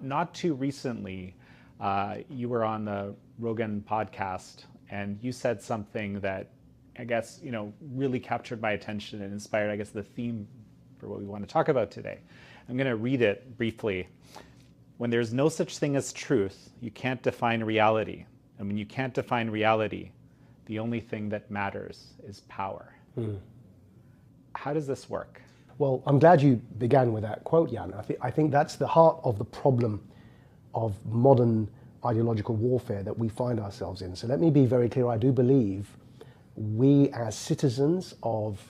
not too recently, you were on the Rogan podcast, and you said something that I guess, really captured my attention and inspired, I guess, the theme for what we want to talk about today. I'm going to read it briefly. When there's no such thing as truth, you can't define reality. And when you can't define reality, the only thing that matters is power. How does this work? Well, I'm glad you began with that quote, Jan. I think that's the heart of the problem of modern ideological warfare that we find ourselves in. So let me be very clear. I do believe we as citizens of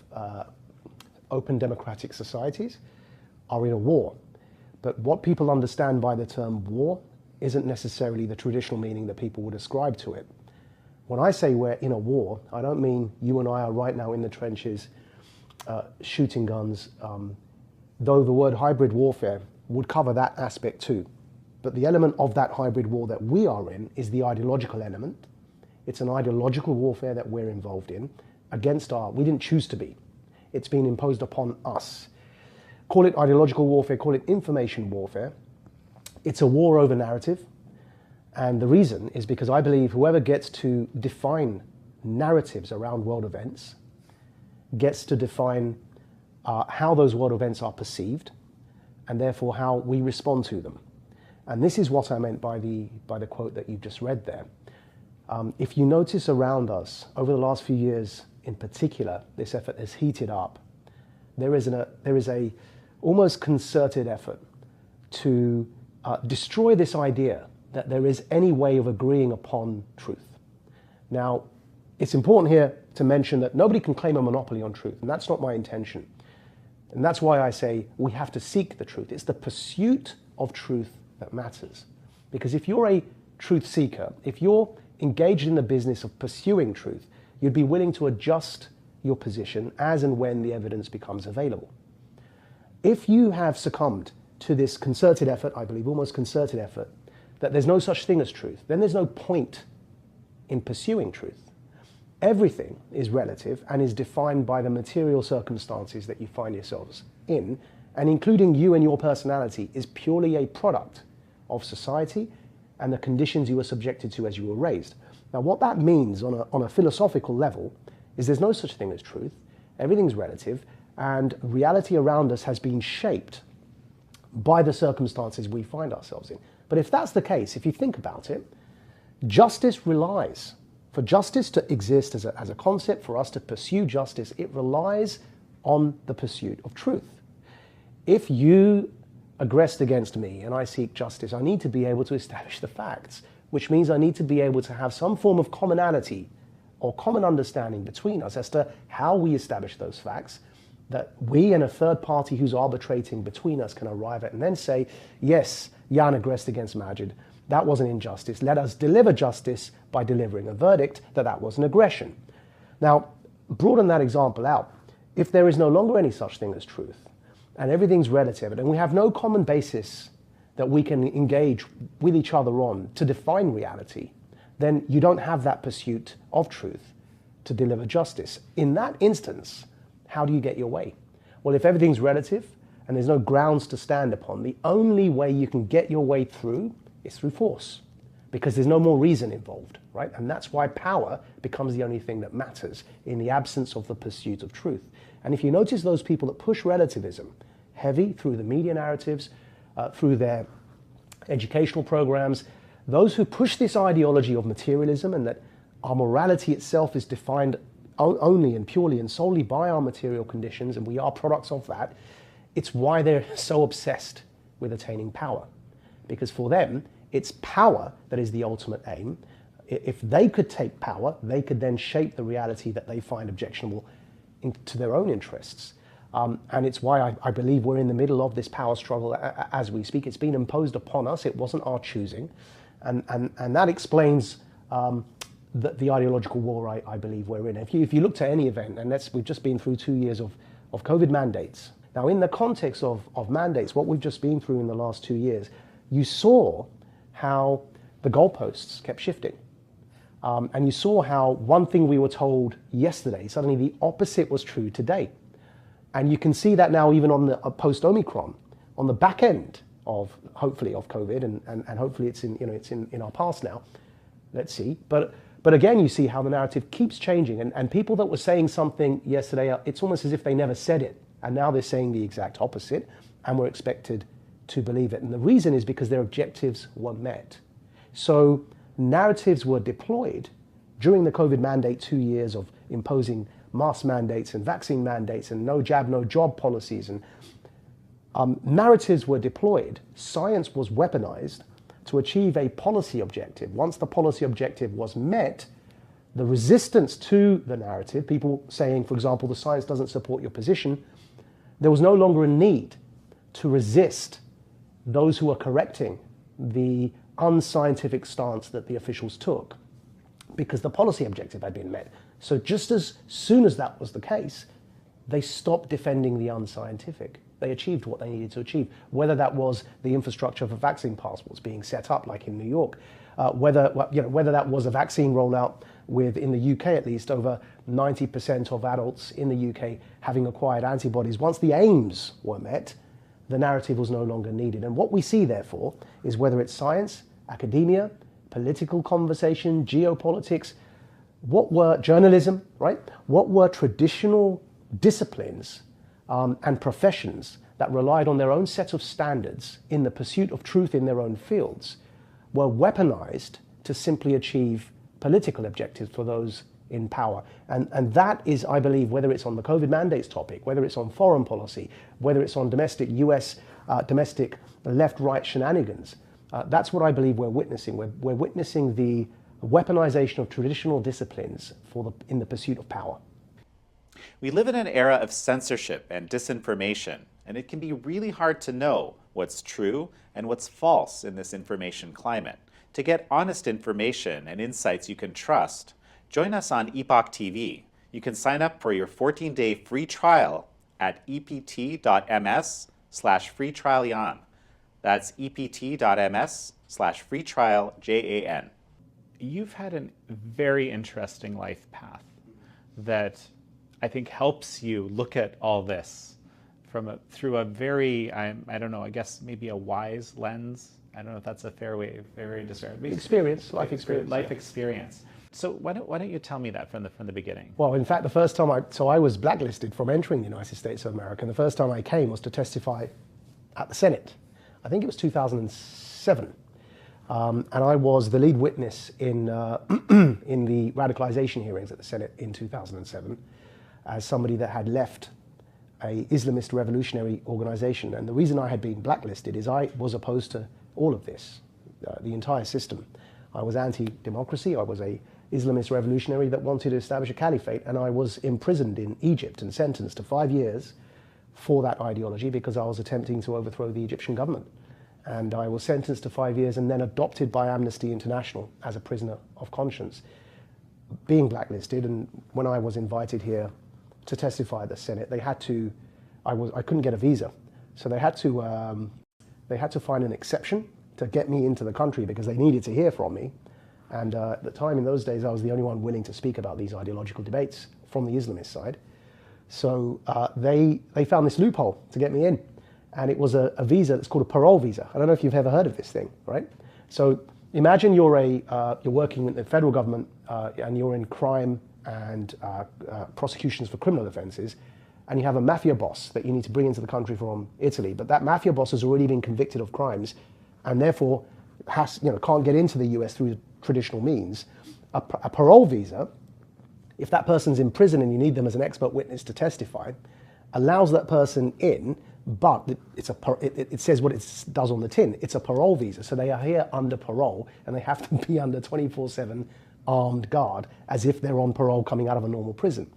open democratic societies are in a war. But what people understand by the term war isn't necessarily the traditional meaning that people would ascribe to it. When I say we're in a war, I don't mean you and I are right now in the trenches shooting guns, though the word hybrid warfare would cover that aspect too. But the element of that hybrid war that we are in is the ideological element. It's an ideological warfare that we're involved in against we didn't choose to be. It's been imposed upon us. Call it ideological warfare, call it information warfare. It's a war over narrative. And the reason is because I believe whoever gets to define narratives around world events gets to define how those world events are perceived and therefore how we respond to them. And this is what I meant by the quote that you just read there. If you notice around us, over the last few years in particular, this effort has heated up. There is a almost concerted effort to destroy this idea that there is any way of agreeing upon truth. Now, it's important here to mention that nobody can claim a monopoly on truth, and that's not my intention. And that's why I say we have to seek the truth. It's the pursuit of truth that matters. Because if you're a truth seeker, if you're engaged in the business of pursuing truth, you'd be willing to adjust your position as and when the evidence becomes available. If you have succumbed to this concerted effort, I believe almost concerted effort, that there's no such thing as truth, then there's no point in pursuing truth. Everything is relative and is defined by the material circumstances that you find yourselves in, and including you and your personality is purely a product of society and the conditions you were subjected to as you were raised. Now, what that means on a philosophical level is there's no such thing as truth. Everything's relative, and reality around us has been shaped by the circumstances we find ourselves in. But if that's the case, if you think about it, justice relies. For justice to exist as a concept, for us to pursue justice, it relies on the pursuit of truth. If you aggressed against me and I seek justice, I need to be able to establish the facts, which means I need to be able to have some form of commonality or common understanding between us as to how we establish those facts, that we and a third party who's arbitrating between us can arrive at and then say, yes, Jan aggressed against Maajid. That was an injustice. Let us deliver justice by delivering a verdict that that was an aggression. Now, broaden that example out. If there is no longer any such thing as truth, and everything's relative, and we have no common basis that we can engage with each other on to define reality, then you don't have that pursuit of truth to deliver justice. In that instance, how do you get your way? Well, if everything's relative and there's no grounds to stand upon, the only way you can get your way through is through force, because there's no more reason involved, right? And that's why power becomes the only thing that matters in the absence of the pursuit of truth. And if you notice those people that push relativism heavy through the media narratives, through their educational programs, those who push this ideology of materialism and that our morality itself is defined only and purely and solely by our material conditions, and we are products of that, it's why they're so obsessed with attaining power. Because for them, it's power that is the ultimate aim. If they could take power, they could then shape the reality that they find objectionable to their own interests. And it's why I believe we're in the middle of this power struggle as we speak. It's been imposed upon us. It wasn't our choosing. And that explains the ideological war I believe we're in. If you look to any event, and we've just been through 2 years of COVID mandates. Now, in the context of mandates, what we've just been through in the last 2 years, you saw how the goalposts kept shifting. And you saw how one thing we were told yesterday, suddenly the opposite was true today. And you can see that now even on the post-Omicron, on the back end hopefully of COVID, and hopefully it's in our past now. Let's see. But again, you see how the narrative keeps changing, and people that were saying something yesterday, it's almost as if they never said it, and now they're saying the exact opposite, and we're expected to believe it. And the reason is because their objectives were met. So narratives were deployed during the COVID mandate, 2 years of imposing mask mandates and vaccine mandates and no jab, no job policies, and narratives were deployed. Science was weaponized to achieve a policy objective. Once the policy objective was met, the resistance to the narrative, people saying, for example, the science doesn't support your position, there was no longer a need to resist those who were correcting the unscientific stance that the officials took, because the policy objective had been met. So just as soon as that was the case, they stopped defending the unscientific. They achieved what they needed to achieve, whether that was the infrastructure for vaccine passports being set up, like in New York, whether that was a vaccine rollout with, in the UK at least, over 90% of adults in the UK having acquired antibodies. Once the aims were met, the narrative was no longer needed. And what we see, therefore, is whether it's science, academia, political conversation, geopolitics, what were journalism, right? What were traditional disciplines and professions that relied on their own set of standards in the pursuit of truth in their own fields, were weaponized to simply achieve political objectives for those in power. And that is, I believe, whether it's on the COVID mandates topic, whether it's on foreign policy, whether it's on domestic US, domestic left-right shenanigans, that's what I believe we're witnessing. We're witnessing the weaponization of traditional disciplines in the pursuit of power. We live in an era of censorship and disinformation, and it can be really hard to know what's true and what's false in this information climate. To get honest information and insights you can trust, join us on Epoch TV. You can sign up for your 14-day free trial at ept.ms/freetrialjan. That's ept.ms/freetrialjan. You've had a very interesting life path that I think helps you look at all this through a very, I don't know, I guess maybe a wise lens. I don't know if that's a fair way to describe it. Life experience. So why don't you tell me that from the beginning? Well, in fact, the first time I was blacklisted from entering the United States of America, and the first time I came was to testify at the Senate. I think it was 2007. And I was the lead witness in the radicalization hearings at the Senate in 2007 as somebody that had left a Islamist revolutionary organization. And the reason I had been blacklisted is I was opposed to all of this, the entire system. I was anti-democracy. I was a Islamist revolutionary that wanted to establish a caliphate, and I was imprisoned in Egypt and sentenced to 5 years for that ideology because I was attempting to overthrow the Egyptian government. And I was sentenced to 5 years and then adopted by Amnesty International as a prisoner of conscience, being blacklisted. And when I was invited here to testify at the Senate, I couldn't get a visa. So they had to find an exception to get me into the country because they needed to hear from me. And at the time, in those days, I was the only one willing to speak about these ideological debates from the Islamist side. So they found this loophole to get me in. And it was a visa that's called a parole visa. I don't know if you've ever heard of this thing, right? So imagine you're working with the federal government and you're in crime and prosecutions for criminal offenses, and you have a mafia boss that you need to bring into the country from Italy. But that mafia boss has already been convicted of crimes and therefore can't get into the US through traditional means. A parole visa, if that person's in prison and you need them as an expert witness to testify, allows that person in, but it says what it does on the tin. It's a parole visa, so they are here under parole, and they have to be under 24/7 armed guard, as if they're on parole coming out of a normal prison.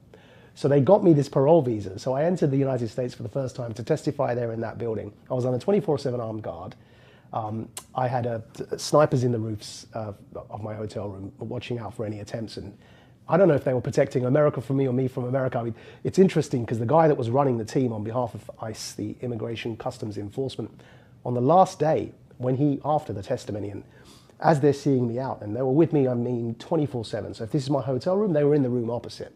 So they got me this parole visa. So I entered the United States for the first time to testify there in that building. I was under 24/7 armed guard. I had snipers in the roofs of my hotel room watching out for any attempts, and I don't know if they were protecting America from me or me from America. I mean, it's interesting because the guy that was running the team on behalf of ICE, the Immigration Customs Enforcement, on the last day, after the testimony, and as they're seeing me out, and they were with me, 24/7. So if this is my hotel room, they were in the room opposite.